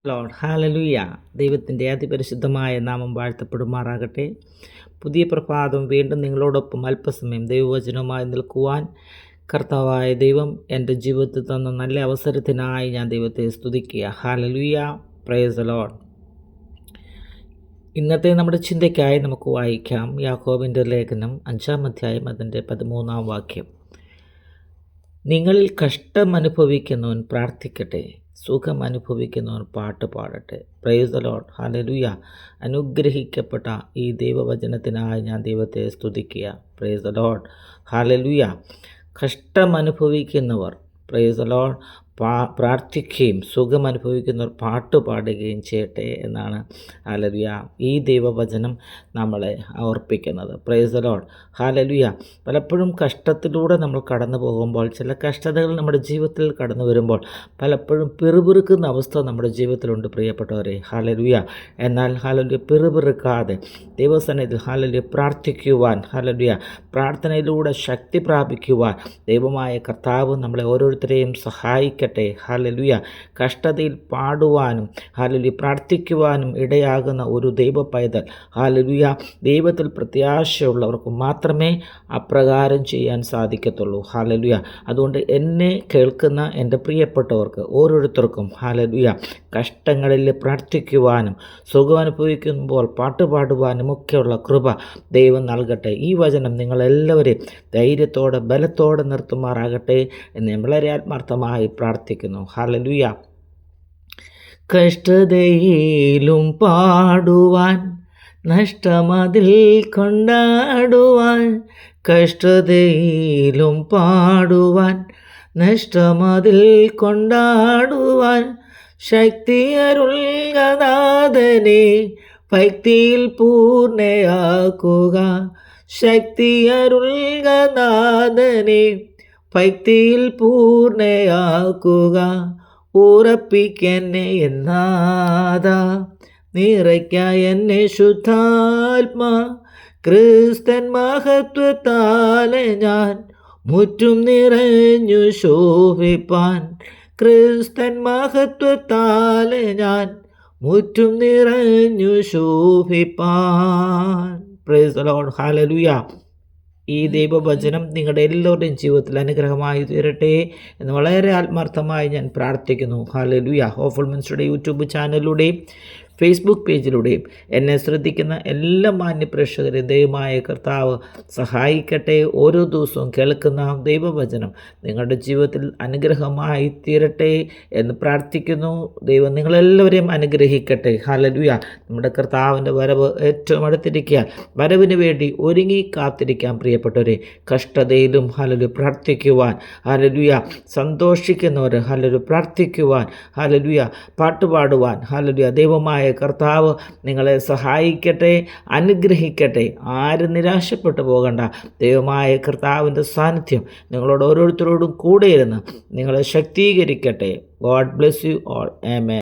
Lord hallelujah. ദൈവത്തിൻ്റെ അതിപരിശുദ്ധമായ നാമം വാഴ്ത്തപ്പെടുമാറാകട്ടെ. പുതിയ പ്രഭാതം വീണ്ടും നിങ്ങളോടൊപ്പം അല്പസമയം ദൈവവചനവുമായി നിൽക്കുവാൻ കർത്താവായ ദൈവം എൻ്റെ ജീവിതത്തിൽ തന്ന നല്ല അവസരത്തിനായി ഞാൻ ദൈവത്തെ സ്തുതിക്കുക. ഹാലലൂയ. Price the Lord. ഇന്നത്തെ നമ്മുടെ ചിന്തയ്ക്കായി നമുക്ക് വായിക്കാം യാക്കോബിൻ്റെ ലേഖനം 5-ാം അധ്യായം അതിൻ്റെ 13-ാം വാക്യം. നിങ്ങളിൽ കഷ്ടം അനുഭവിക്കുന്നവൻ പ്രാർത്ഥിക്കട്ടെ, സുഖം അനുഭവിക്കുന്നവൻ പാട്ട് പാടട്ടെ. Praise the Lord. ഹല്ലേലൂയ. അനുഗ്രഹിക്കപ്പെട്ട ഈ ദൈവവചനത്തിനായി ഞാൻ ദൈവത്തെ സ്തുതിക്കുക. Praise the Lord. ഹല്ലേലൂയ. കഷ്ടം അനുഭവിക്കുന്നവർ പ്രൈസ് ദി ലോർഡ് പ്രാർത്ഥിക്കുകയും സുഖം അനുഭവിക്കുന്നവർ പാട്ട് പാടുകയും ചെയ്യട്ടെ എന്നാണ് ഹല്ലേലൂയ ഈ ദൈവവചനം നമ്മളെ ഓർപ്പിക്കുന്നത്. Praise the Lord. ഹല്ലേലൂയ. പലപ്പോഴും കഷ്ടത്തിലൂടെ നമ്മൾ കടന്നു പോകുമ്പോൾ, ചില കഷ്ടതകൾ നമ്മുടെ ജീവിതത്തിൽ കടന്നു വരുമ്പോൾ പലപ്പോഴും പിറുപിറുക്കുന്ന അവസ്ഥ നമ്മുടെ ജീവിതത്തിലുണ്ട് പ്രിയപ്പെട്ടവരെ. ഹല്ലേലൂയ. എന്നാൽ ഹല്ലേലൂയ പിറുപിറുക്കാതെ ദൈവസന്നിധിയിൽ ഹല്ലേലൂയ പ്രാർത്ഥിക്കുവാൻ, ഹല്ലേലൂയ പ്രാർത്ഥനയിലൂടെ ശക്തി പ്രാപിക്കുവാൻ ദൈവമായ കർത്താവ് നമ്മളെ ഓരോരുത്തരെയും സഹായിക്കട്ടെ. ഹല്ലേലൂയ. കഷ്ടതയിൽ പാടുവാനും ഹല്ലേലൂയ പ്രാർത്ഥിക്കുവാനും ഇടയാകുന്ന ഒരു ദൈവ പൈതൽ, ഹല്ലേലൂയ ദൈവത്തിൽ പ്രത്യാശയുള്ളവർക്ക് മാത്രമേ അപ്രകാരം ചെയ്യാൻ സാധിക്കത്തുള്ളൂ. ഹല്ലേലൂയ. അതുകൊണ്ട് എന്നെ കേൾക്കുന്ന എൻ്റെ പ്രിയപ്പെട്ടവർക്ക് ഓരോരുത്തർക്കും ഹല്ലേലൂയ കഷ്ടങ്ങളിൽ പ്രാർത്ഥിക്കുവാനും സുഖം അനുഭവിക്കുമ്പോൾ പാട്ടുപാടുവാനും ഒക്കെയുള്ള കൃപ ദൈവം നൽകട്ടെ. ഈ വചനം നിങ്ങളെല്ലാവരെയും ധൈര്യത്തോടെ ബലത്തോടെ നിർത്തുമാറാകട്ടെ എന്ന് വളരെ ആത്മാർത്ഥമായി പ്രാർത്ഥിക്കുന്നു. ഹല്ലേലൂയ. കഷ്ടതയിലും പാടുവാൻ, നഷ്ടമതിൽ കൊണ്ടാടുവാൻ, കഷ്ടതയിലും പാടുവാൻ, നഷ്ടമതിൽ കൊണ്ടാടുവാൻ ശക്തിയരുൾഗനാഥനെ ഭക്തിയിൽ പൂർണ്ണയാക്കുക. ശക്തിയരുൾഗനാഥനെ ഭക്തിയിൽ പൂർണ്ണയാക്കുക. ഉറപ്പിക്കെന്നെ എന്നാഥ, നിറയ്ക്ക എന്നെ ശുദ്ധാത്മാ. ക്രിസ്തൻ മഹത്വത്താലെ ഞാൻ മുറ്റും നിറഞ്ഞു ശോഭിപ്പാൻ. ക്രിസ്തൻ മഹത്വത്താലെ ഞാൻ മുറ്റും നിറഞ്ഞു ശോഭിപ്പാൻ. Praise the Lord. ഹല്ലേലൂയ. ഈ ദൈവവചനം നിങ്ങളുടെ എല്ലാവരുടെയും ജീവിതത്തിൽ അനുഗ്രഹമായി തീരട്ടെ എന്ന് വളരെ ആത്മാർത്ഥമായി ഞാൻ പ്രാർത്ഥിക്കുന്നു. ഹല്ലേലൂയ. ഹോപ്പ്ഫുൾ മിനിസ്റ്ററുടെ യൂട്യൂബ് ചാനലിലൂടെയും ഫേസ്ബുക്ക് പേജിലൂടെയും എന്നെ ശ്രദ്ധിക്കുന്ന എല്ലാ മാന്യപ്രേക്ഷകരെയും ദൈവമായ കർത്താവ് സഹായിക്കട്ടെ. ഓരോ ദിവസവും കേൾക്കുന്ന ദൈവവചനം നിങ്ങളുടെ ജീവിതത്തിൽ അനുഗ്രഹമായി തീരട്ടെ എന്ന് പ്രാർത്ഥിക്കുന്നു. ദൈവം നിങ്ങളെല്ലാവരെയും അനുഗ്രഹിക്കട്ടെ. ഹല്ലേലൂയ. നമ്മുടെ കർത്താവിൻ്റെ വരവ് ഏറ്റവും അടുത്തിരിക്കാൻ വരവിന് വേണ്ടി ഒരുങ്ങി കാത്തിരിക്കാൻ പ്രിയപ്പെട്ടവരെ. കഷ്ടതയിലും ഹല്ലേലൂയ പ്രാർത്ഥിക്കുവാൻ, ഹല്ലേലൂയ സന്തോഷിക്കുന്നവർ ഹല്ലേലൂയ പ്രാർത്ഥിക്കുവാൻ, ഹല്ലേലൂയ പാട്ടുപാടുവാൻ, ഹല്ലേലൂയ ദൈവമായ കർത്താവ് നിങ്ങളെ സഹായിക്കട്ടെ, അനുഗ്രഹിക്കട്ടെ. ആരും നിരാശപ്പെട്ടു പോകണ്ട. ദൈവമായ കർത്താവിൻ്റെ സാന്നിധ്യം നിങ്ങളോട് ഓരോരുത്തരോടും കൂടെ ഇരുന്ന് നിങ്ങളെ ശക്തീകരിക്കട്ടെ. God bless you all. Amen.